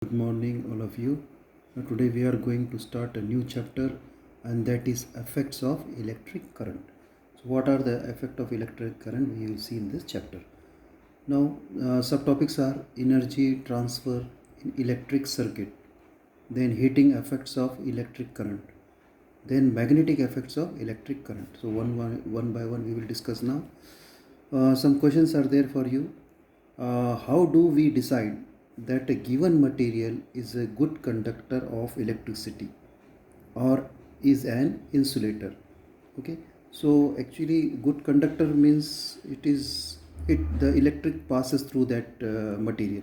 Good morning, all of you. Today we are going to start a new chapter, and that is effects of electric current. So, what are the effect of electric current? We will see in this chapter. Now, subtopics are energy transfer in electric circuit, then heating effects of electric current, then magnetic effects of electric current. So, one by one we will discuss now. Some questions are there for you. How do we decide that a given material is a good conductor of electricity or is an insulator? Okay, so actually good conductor means it the electric passes through that material,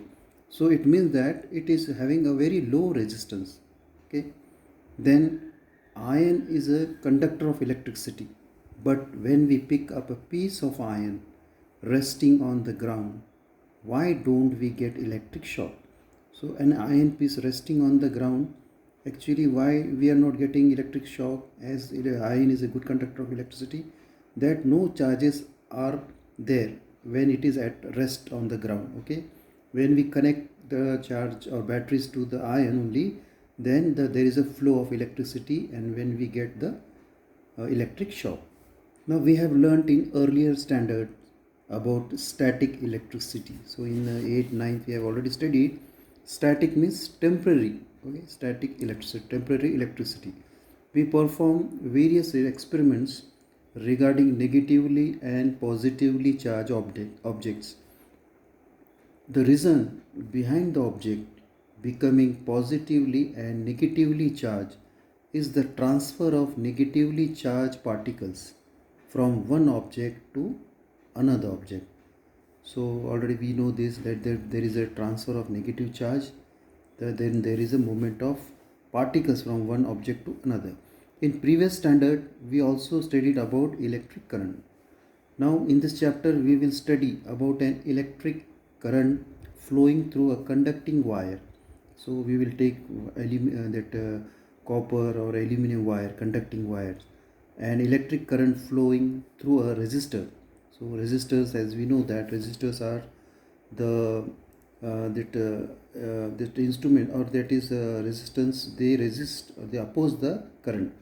so it means that it is having a very low resistance. Okay, then iron is a conductor of electricity, but when we pick up a piece of iron resting on the ground, why don't we get electric shock? So an iron piece resting on the ground, actually why we are not getting electric shock, as iron is a good conductor of electricity, that no charges are there when it is at rest on the ground. Okay, when we connect the charge or batteries to the iron only, then there is a flow of electricity, and when we get the electric shock. Now we have learnt in earlier standard about static electricity. So in 8th, 9th we have already studied static means temporary. Okay, static electricity, temporary electricity. We perform various experiments regarding negatively and positively charged objects. The reason behind the object becoming positively and negatively charged is the transfer of negatively charged particles from one object to another object. So already we know this, that there is a transfer of negative charge, then there is a movement of particles from one object to another. In previous standard we also studied about electric current. Now in this chapter we will study about an electric current flowing through a conducting wire. So we will take copper or aluminum wire, conducting wires, and electric current flowing through a resistor. So resistors, as we know that resistors are the that instrument, or that is resistance, they resist or they oppose the current.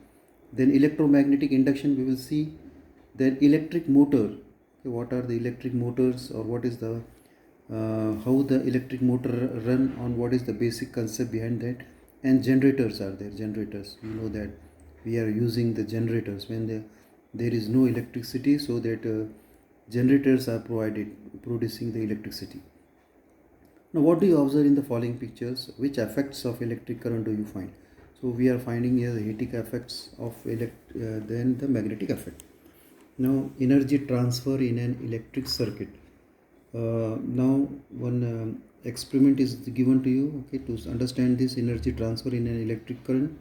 Then electromagnetic induction we will see. Then electric motor. Okay, what are the electric motors, or what is the how the electric motor run on, what is the basic concept behind that. And generators are there. Generators, we know that we are using the generators when there is no electricity, so that generators are provided producing the electricity. Now what do you observe in the following pictures? Which effects of electric current do you find? So we are finding here the heating effects of then the magnetic effect. Now energy transfer in an electric circuit. Now one experiment is given to you, okay, to understand this energy transfer in an electric current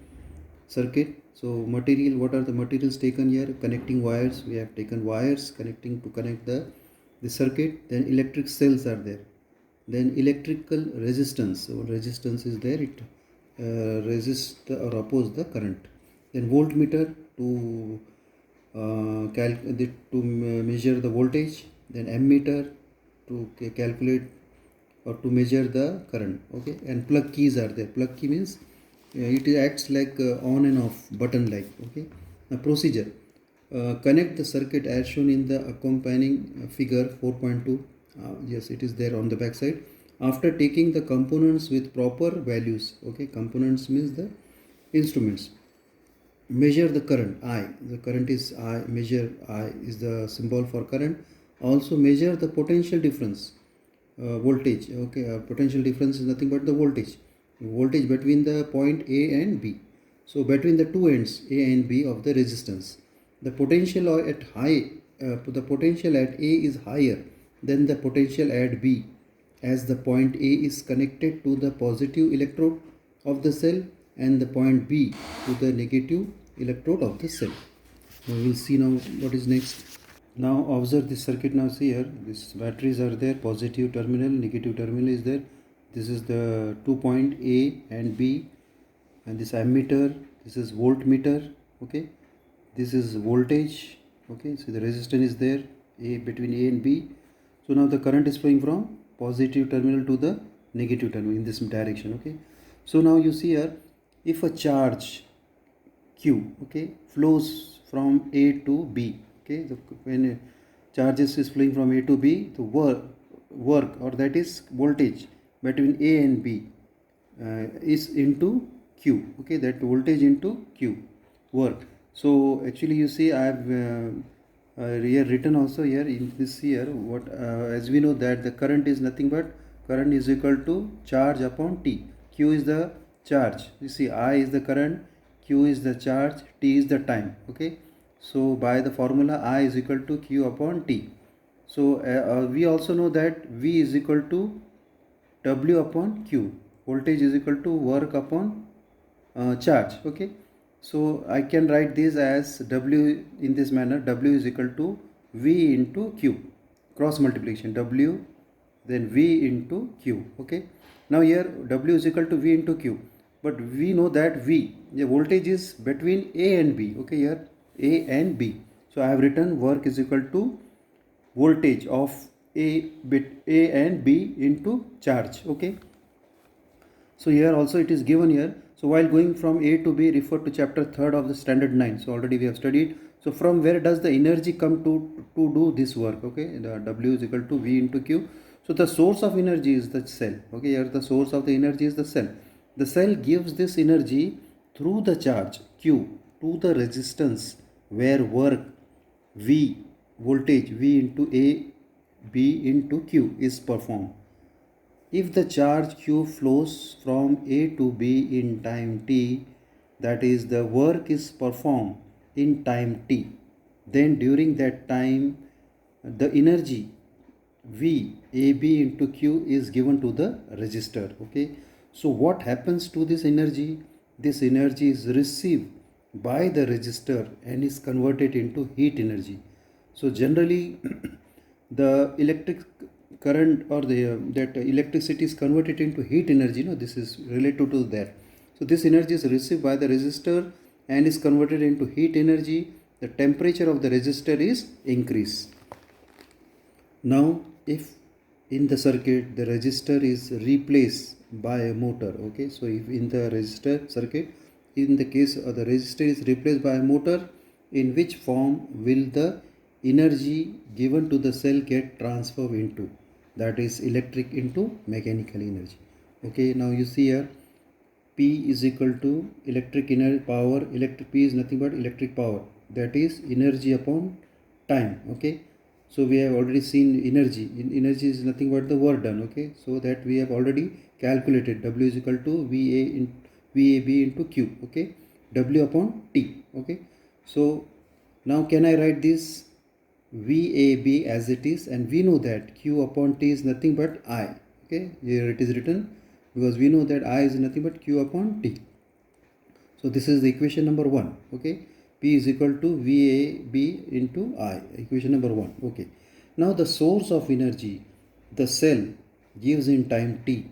circuit. So material, what are the materials taken here? Connecting wires, we have taken wires connecting to connect the circuit. Then electric cells are there. Then electrical resistance, so resistance is there, it resists or oppose the current. Then voltmeter to measure the voltage. Then ammeter to calculate or to measure the current. Okay, and plug keys are there. Plug key means it acts like on and off button like. Okay, now procedure. Connect the circuit as shown in the accompanying figure 4.2. Yes, it is there on the back side. After taking the components with proper values, okay, components means the instruments. Measure the current I. The current is I. Measure I is the symbol for current. Also measure the potential difference, voltage. Okay, potential difference is nothing but the voltage between the point A and B. So between the two ends A and B of the resistance, the potential at the potential at A is higher than the potential at B, as the point A is connected to the positive electrode of the cell and the point B to the negative electrode of the cell. Now we will see now what is next. Now observe this circuit. Now see here, these batteries are there, positive terminal, negative terminal is there. This is the 2 point A and B, and this ammeter, this is voltmeter. Okay, this is voltage. Okay, so the resistance is there, A between A and B. So now the current is flowing from positive terminal to the negative term in this direction. Okay, so now you see here, if a charge q, okay, flows from a to b, okay, when charges is flowing from a to b, the work or that is voltage between a and b is into q, okay, that voltage into q work. So actually you see I have here written also here in this here what as we know that the current is nothing but current is equal to charge upon t. Q is the charge, you see I is the current, q is the charge, t is the time. Okay, so by the formula I is equal to q upon t. So we also know that v is equal to w upon q, voltage is equal to work upon charge. Okay, so I can write this as w in this manner, w is equal to v into q, cross multiplication, w then v into q. Okay, now here w is equal to v into q, but we know that v, the voltage is between a and b. Okay, here a and b, so I have written work is equal to voltage of a and b into charge. Okay, so here also it is given here. So while going from A to B, refer to chapter 3rd of the standard 9. So already we have studied. So from where does the energy come to do this work? Okay, the W is equal to V into Q. So the source of energy is the cell. Okay, here the source of the energy is the cell. The cell gives this energy through the charge Q to the resistance where work V, voltage V into A, B into Q is performed. If the charge q flows from A to B in time t, that is the work is performed in time t, then during that time the energy V AB into Q is given to the resistor. Okay, so what happens to this energy? This energy is received by the resistor and is converted into heat energy. So generally the electric current or the that electricity is converted into heat energy. No, this is related to that. So this energy is received by the resistor and is converted into heat energy. The temperature of the resistor is increased. Now if in the circuit the resistor is replaced by a motor, okay, so if in the resistor circuit, in the case of the resistor is replaced by a motor, in which form will the energy given to the cell get transferred into? That is electric into mechanical energy. Okay, now you see here P is equal to electric power. Electric P is nothing but electric power, that is energy upon time. Okay, so we have already seen energy. Energy is nothing but the work done. Okay, so that we have already calculated. W is equal to VAB into Q. Okay, W upon T. Okay, so now can I write this VAB as it is, and we know that Q upon T is nothing but I. Okay, here it is written because we know that I is nothing but Q upon T. So this is the equation number 1. Okay, P is equal to VAB into I, equation number 1. Okay, now the source of energy the cell gives in time t,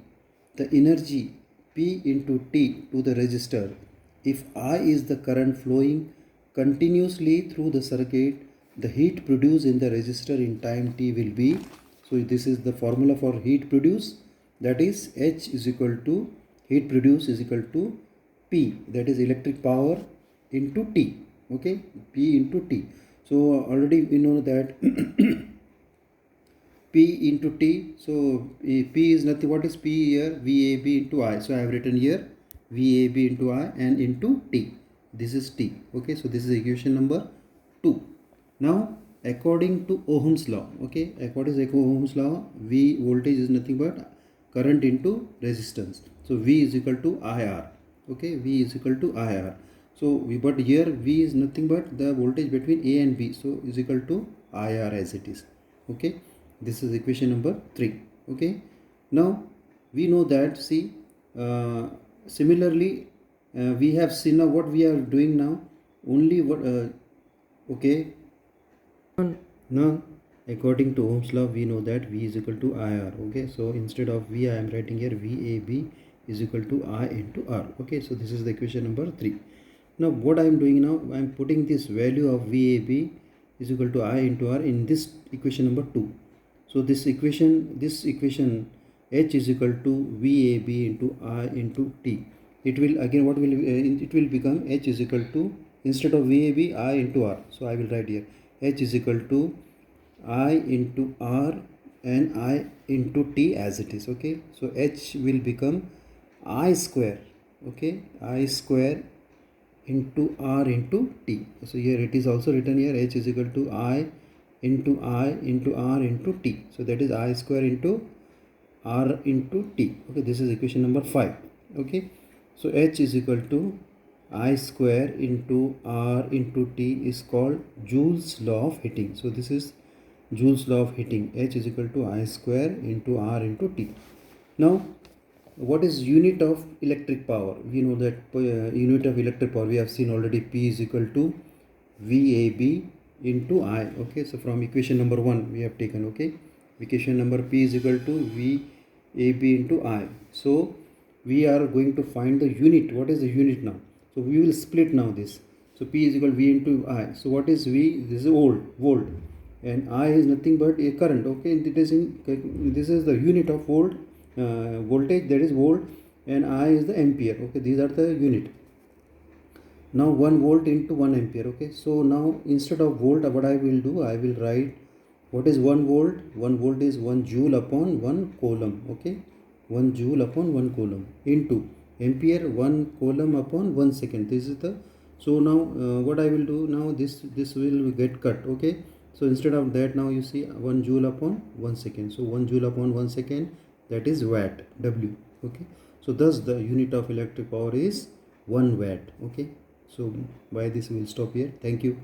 the energy P into T to the resistor. If I is the current flowing continuously through the circuit, the heat produced in the resistor in time t will be, so this is the formula for heat produced, that is H is equal to heat produced is equal to P, that is electric power, into T. Okay, P into T. So already we know that P into T. So P is nothing. What is P here? VAB into I. So I have written here VAB into I and into T. This is T. Okay, so this is equation number 2. Now according to Ohm's law, okay, according to Ohm's law, V voltage is nothing but current into resistance. So V is equal to IR. Okay, V is equal to IR. So but here V is nothing but the voltage between A and B. So is equal to IR as it is. Okay, this is equation number 3. Okay, now we know that, see, similarly we have seen now what we are doing now, only what okay, now according to Ohm's law we know that V is equal to IR. Okay, so instead of V I am writing here VAB is equal to I into R. Okay, so this is the equation number 3. Now what I am doing now, I am putting this value of VAB is equal to I into R in this equation number 2. So this equation H is equal to VAB into I into T. It will again, what will it will become H is equal to, instead of VAB, I into R. So I will write here H is equal to I into R and I into T as it is. Okay, so H will become I square. Okay, I square into R into T. So here it is also written here H is equal to I into R into T. So that is I square into R into T. Okay, this is equation number 5. Okay, so H is equal to I square into R into T is called Joule's law of heating. So this is Joule's law of heating. H is equal to I square into R into T. Now, what is unit of electric power? We know that unit of electric power we have seen already. P is equal to VAB into I. Okay, so from equation number 1 we have taken. Okay, equation number P is equal to VAB into I. So we are going to find the unit. What is the unit now? So we will split now this. So P is equal to V into I. So what is V? This is volt, and I is nothing but a current. Okay, it is in, this is the unit of volt, voltage, that is volt, and I is the ampere. Okay, these are the unit. Now 1 volt into 1 ampere. Okay, so now instead of volt, what I will do, I will write what is 1 volt. 1 volt is 1 joule upon 1 coulomb. Okay, 1 joule upon 1 coulomb into ampere, 1 coulomb upon 1 second. This is the, so now what I will do now, this will get cut. Okay, so instead of that, now you see 1 joule upon 1 second. So 1 joule upon 1 second, that is watt, W. Okay, so thus the unit of electric power is 1 watt. Okay, so by this we will stop here. Thank you.